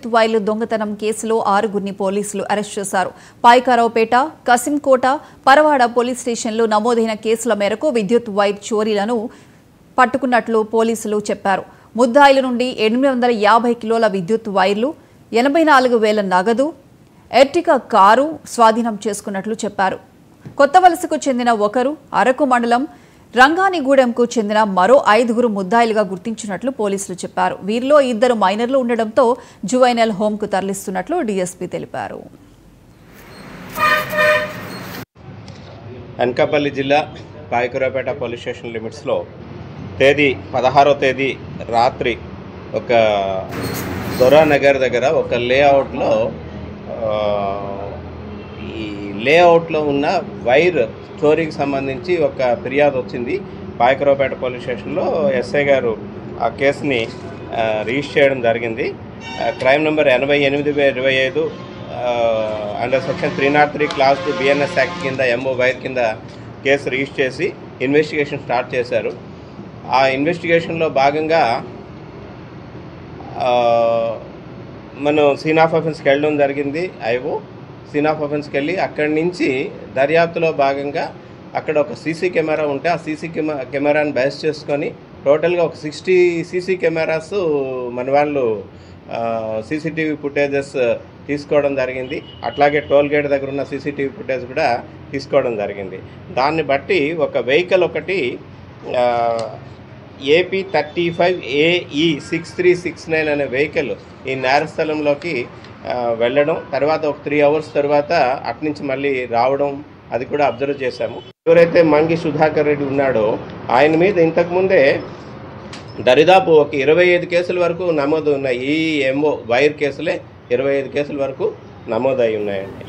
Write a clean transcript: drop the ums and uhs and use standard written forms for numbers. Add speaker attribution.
Speaker 1: విద్యుత్ వైర్లు దొంగతనం కేసులో 6గురిని పోలీసులు అరెస్ట్ చేశారు. పాయకారావుపేట, కసింకోట, పరవాడ పోలీస్ స్టేషన్లో నమోదైన కేసుల మేరకు విద్యుత్ వైర్ చోరీలను పట్టుకున్నట్లు పోలీసులు చెప్పారు. ముద్దాయిల నుండి 850 కిలోల విద్యుత్ వైర్లు, 84,000 నగదు, ఎర్టికా కారు స్వాధీనం చేసుకున్నట్లు చెప్పారు. కొత్తవలసకు చెందిన ఒకరు, అరకు మండలం రంగానిగూడెంకు చెందిన మరో 5గురు ముద్దాయిలుగా గుర్తించినట్లు పోలీసులు చెప్పారు. వీరిలో 2 మైనర్లు ఉండడంతో జువైనల్ హోంకు తరలిస్తున్నట్లు డీఎస్పీ తెలిపారు.
Speaker 2: అనకాపల్లి జిల్లా పాయకురాపేట పోలీస్ స్టేషన్ లిమిట్స్లో తేదీ 16వ తేదీ రాత్రి ఒక దొరానగర్ దగ్గర ఒక లేఅవుట్లో ఈ లేఅవుట్లో ఉన్న వైర్ చోరీకి సంబంధించి ఒక ఫిర్యాదు వచ్చింది. పాయకురావుపేట పోలీస్ స్టేషన్లో ఎస్ఐ గారు ఆ కేసుని రిజిస్టర్ చేయడం జరిగింది. Crime number 88/25 under section 303 class 2 BNS act కింద ఎంఓ వైర్ కింద కేసు రిజిస్టర్ చేసి ఇన్వెస్టిగేషన్ స్టార్ట్ చేశారు. ఆ ఇన్వెస్టిగేషన్లో భాగంగా మనం సీన్ ఆఫ్ అఫెన్స్కి వెళ్ళడం జరిగింది. సీన్ ఆఫ్ అఫెన్స్కి వెళ్ళి అక్కడి నుంచి దర్యాప్తులో భాగంగా అక్కడ ఒక సీసీ కెమెరా ఉంటే ఆ సీసీ కెమెరాని బేస్ చేసుకొని టోటల్గా ఒక 60 సీసీ కెమెరాస్ మన వాళ్ళు సీసీటీవీ ఫుటేజెస్ తీసుకోవడం జరిగింది. అట్లాగే టోల్ గేట్ దగ్గర ఉన్న సీసీటీవీ ఫుటేజ్ కూడా తీసుకోవడం జరిగింది. దాన్ని బట్టి ఒక వెహికల్ ఒకటి AP35AE 6369 అనే వెహికల్ ఈ నేరస్థలంలోకి వెళ్ళడం, తర్వాత ఒక 3 అవర్స్ తర్వాత అట్నుంచి మళ్ళీ రావడం అది కూడా అబ్జర్వ్ చేశాము. ఎవరైతే మంగి సుధాకర్ రెడ్డి ఉన్నాడో ఆయన మీద ఇంతకుముందే దరిదాపు ఒక 25 కేసుల వరకు నమోదు ఉన్నాయి. ఈ ఎంఓ వైర్ కేసులే 25 కేసుల వరకు నమోదై ఉన్నాయండి.